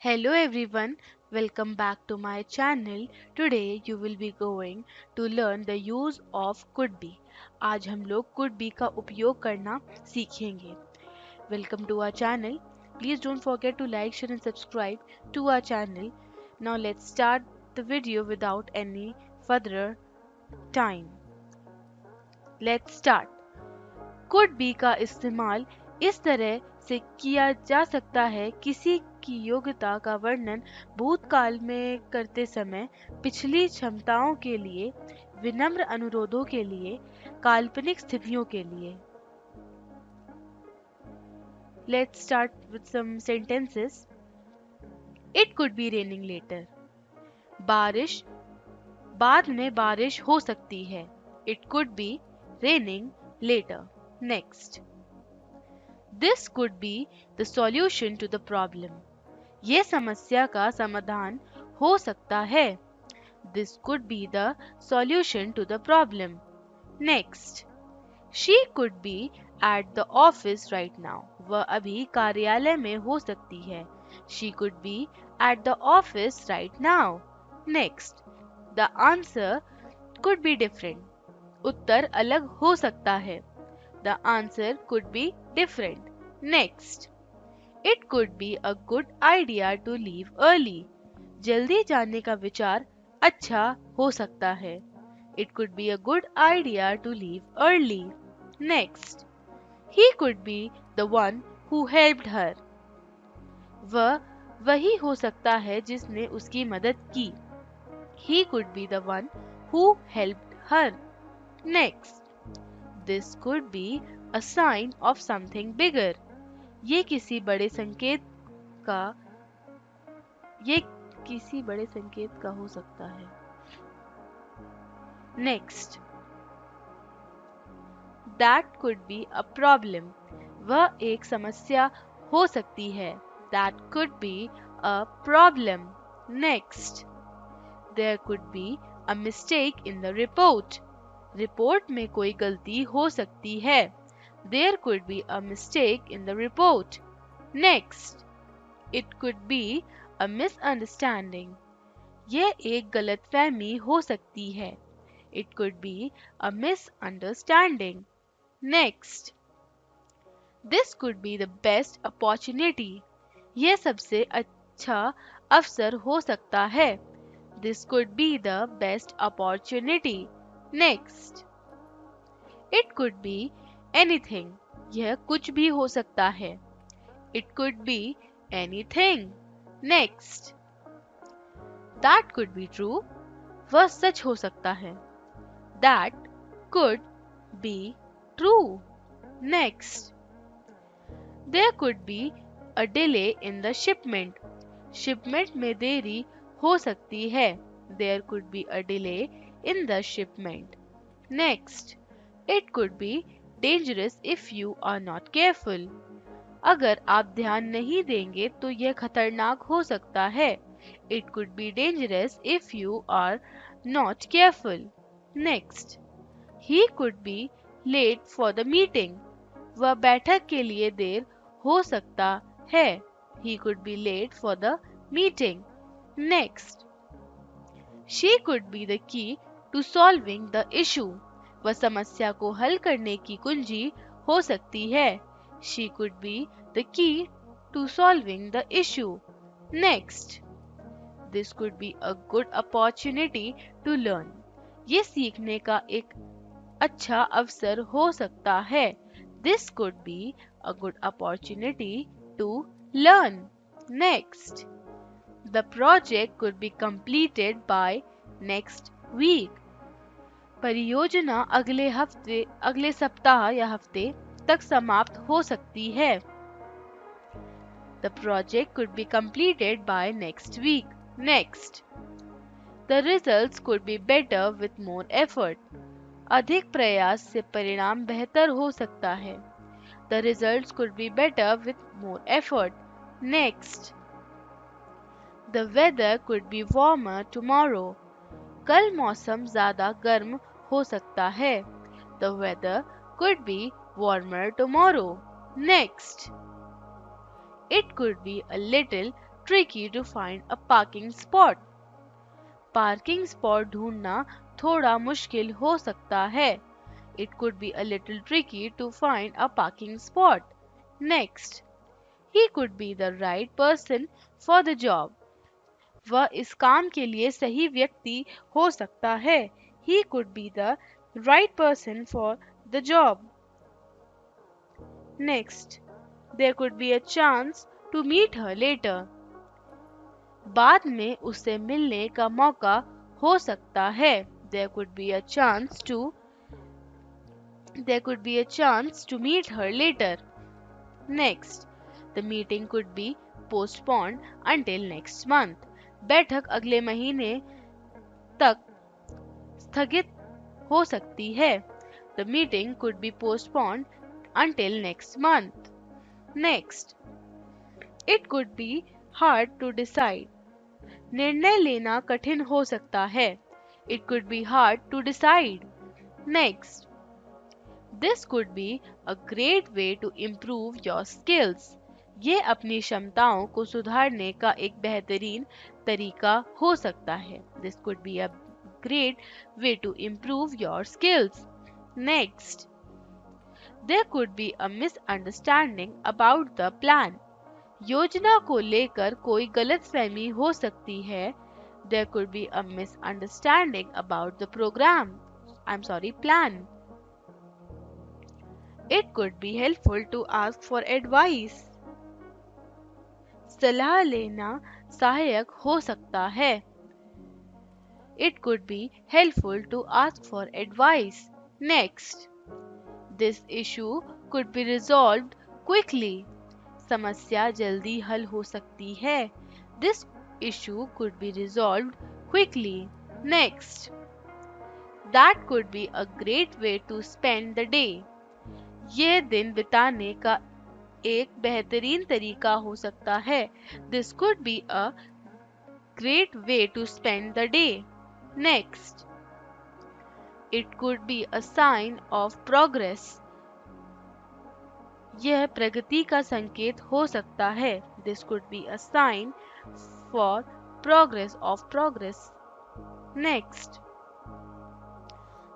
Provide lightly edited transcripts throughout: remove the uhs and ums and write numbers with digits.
Hello everyone, welcome back to my channel. Today you will be going to learn the use of could be. आज हम लोग could be का उपयोग करना सीखेंगे. Welcome to our channel. Please don't forget to like, share and subscribe to our channel. Now let's start the video without any further time. Let's start. Could be का इस्तेमाल इस तरह से किया जा सकता है किसी की योग्यता का वर्णन भूतकाल में करते समय, पिछली क्षमताओं के लिए, विनम्र अनुरोधों के लिए, काल्पनिक स्थितियों के लिए. Let's start with some sentences. It could be raining later. बारिश, बाद में बारिश हो सकती है. It could be raining later. Next. This could be the solution to the problem. ये समस्या का समाधान हो सकता है. This could be the solution to the problem. Next. She could be at the office right now. वह अभी कार्यालय में हो सकती है. She could be at the office right now. Next. The answer could be different. उत्तर अलग हो सकता है. The answer could be different. Next. It could be a good idea to leave early. जल्दी जाने का विचार अच्छा हो सकता है. It could be a good idea to leave early. Next. He could be the one who helped her. वह वही हो सकता है जिसने उसकी मदद की. He could be the one who helped her. Next. This could be a sign of something bigger. ये किसी बड़े संकेत का हो सकता है. Next. That could be a problem. वह एक समस्या हो सकती है. That could be a problem. Next. There could be a mistake in the report. Report में कोई गलती हो सकती है. There could be a mistake in the report. Next. It could be a misunderstanding. यह एक गलतफहमी हो सकती है. It could be a misunderstanding. Next. This could be the best opportunity. यह सबसे अच्छा अवसर हो सकता है. This could be the best opportunity. Next. It could be anything. यह कुछ भी हो सकता है. It could be anything. Next. That could be true. वह सच हो सकता है. That could be true. Next. There could be a delay in the shipment. Shipment में देरी हो सकती है. There could be a delay in the shipment. Next. It could be dangerous if you are not careful. अगर आप ध्यान नहीं देंगे तो यह खतरनाक हो सकता है. It could be dangerous if you are not careful. Next. He could be late for the meeting. वह बैठक के लिए देर हो सकता है. He could be late for the meeting. Next. She could be the key to solving the issue. वह समस्या को हल करने की कुंजी हो सकती है. She could be the key to solving the issue. Next. This could be a good opportunity to learn. ये सीखने का एक अच्छा अवसर हो सकता है. This could be a good opportunity to learn. Next. The project could be completed by next week. परियोजना अगले सप्ताह या हफ्ते तक समाप्त हो सकती है. The project could be completed by next week. Next. The results could be better with more effort. अधिक प्रयास से परिणाम बेहतर हो सकता है. The results could be better with more effort. Next. The weather could be warmer tomorrow. कल मौसम ज़्यादा गर्म हो सकता है. The weather could be warmer tomorrow. Next. It could be a little tricky to find a parking spot. Parking spot ढूंढना थोड़ा मुश्किल हो सकता है. It could be a little tricky to find a parking spot. Next, he could be the right person for the job. वह इस काम के लिए सही व्यक्ति हो सकता है. He could be the right person for the job. Next, there could be a chance to meet her later. बाद में उससे मिलने का मौका हो सकता है. There could be a chance to meet her later. Next, the meeting could be postponed until next month. बैठक अगले महीने तक स्थगित हो सकती है. The meeting could be postponed until next month. Next, it could be hard to decide. निर्णय लेना कठिन हो सकता है. It could be hard to decide. Next, this could be a great way to improve your skills. ये अपनी क्षमताओं को सुधारने का एक बेहतरीन तरीका हो सकता है. This could be a great way to improve your skills. Next, there could be a misunderstanding about the plan. योजना को लेकर कोई गलतफहमी हो सकती है. There could be a misunderstanding about the plan. It could be helpful to ask for advice. सलाह लेना सहायक हो सकता है. It could be helpful to ask for advice. Next, this issue could be resolved quickly. समस्या जल्दी हल हो सकती है. This issue could be resolved quickly. Next, that could be a great way to spend the day. ये दिन बिताने का एक बेहतरीन तरीका हो सकता है. This could be a great way to spend the day. Next, it could be a sign of progress. यह प्रगति का संकेत हो सकता है. This could be a sign for progress. Next,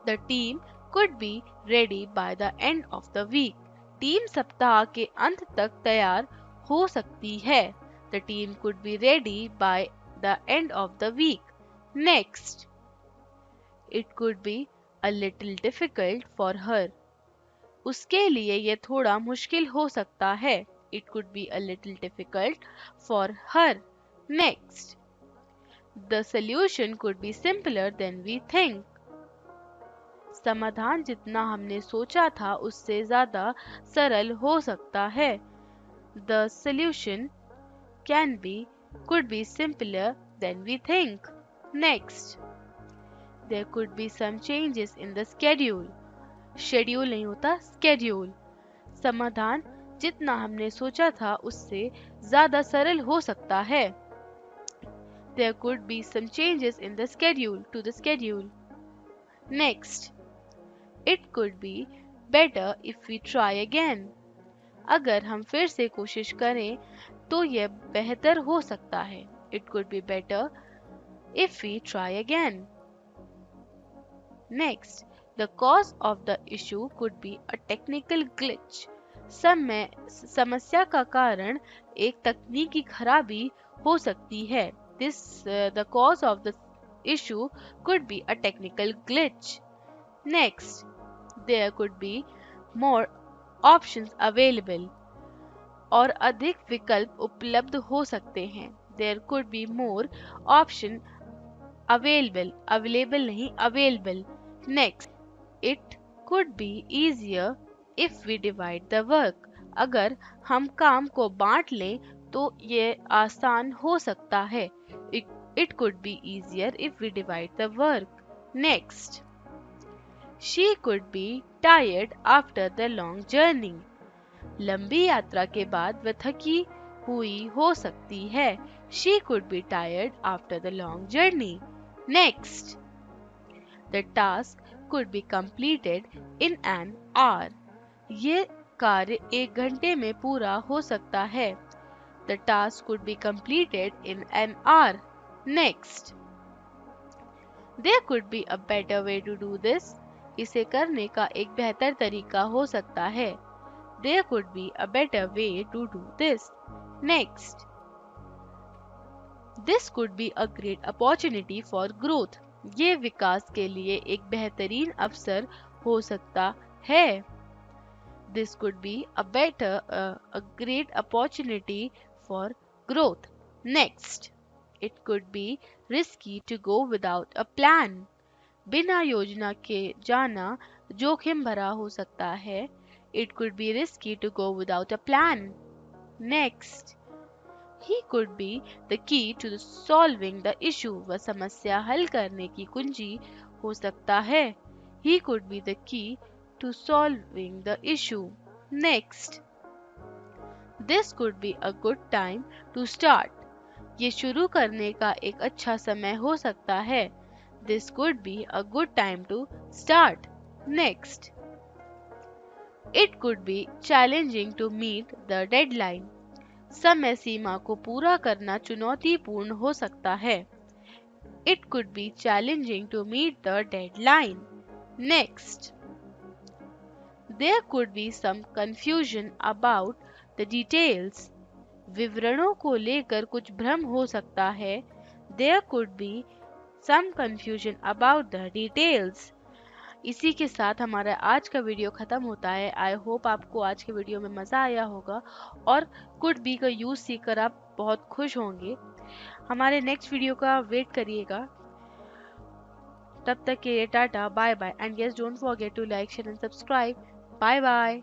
the team could be ready by the end of the week. Team सप्ताह के अंत तक तैयार हो सकती है. The team could be ready by the end of the week. Next, it could be a little difficult for her. उसके लिए यह थोड़ा मुश्किल हो सकता है. It could be a little difficult for her. Next, the solution could be simpler than we think. समाधान जितना हमने सोचा था उससे ज़्यादा सरल हो सकता है. The solution could be simpler than we think. Next, there could be some changes in the schedule. Schedule नहीं होता schedule. समाधान जितना हमने सोचा था उससे ज़्यादा सरल हो सकता है. There could be some changes in the schedule. Next, it could be better if we try again. अगर हम फिर से कोशिश करें तो यह बेहतर हो सकता है. It could be better if we try again. Next, the cause of the issue could be a technical glitch. समस्या का कारण एक तकनीकी खराबी हो सकती है. The cause of the issue could be a technical glitch. Next, there could be more options available. और अधिक विकल्प उपलब्ध हो सकते हैं. There could be more option available नहीं available. Next, it could be easier if we divide the work. अगर हम काम को बांट लें तो ये आसान हो सकता है. It could be easier if we divide the work. Next, she could be tired after the long journey. लंबी यात्रा के बाद वह थकी हुई हो सकती है. She could be tired after the long journey. Next, the task could be completed in an hour. ये कार्य 1 घंटे में पूरा हो सकता है. The task could be completed in an hour. Next. There could be a better way to do this. इसे करने का एक बेहतर तरीका हो सकता है. There could be a better way to do this. Next. This could be a great opportunity for growth. ये विकास के लिए एक बेहतरीन अवसर हो सकता है. This could be a great opportunity for growth. Next. It could be risky to go without a plan. बिना योजना के जाना जोखिम भरा हो सकता है. It could be risky to go without a plan. Next. He could be the key to solving the issue. वह समस्या हल करने की कुंजी हो सकता है. He could be the key to solving the issue. Next. This could be a good time to start. ये शुरू करने का एक अच्छा समय हो सकता है. This could be a good time to start. Next. It could be challenging to meet the deadline. समय सीमा को पूरा करना चुनौतीपूर्ण हो सकता है. It could be challenging to meet the deadline. Next. There could be some confusion about the details. विवरणों को लेकर कुछ भ्रम हो सकता है. There could be some confusion about the details. इसी के साथ हमारा आज का वीडियो ख़त्म होता है. आई होप आपको आज के वीडियो में मज़ा आया होगा और कुड बी का यूज़ सीखकर आप बहुत खुश होंगे. हमारे नेक्स्ट वीडियो का वेट करिएगा. तब तक के लिए tata, bye bye, and yes, don't forget to like, share and subscribe. Bye bye.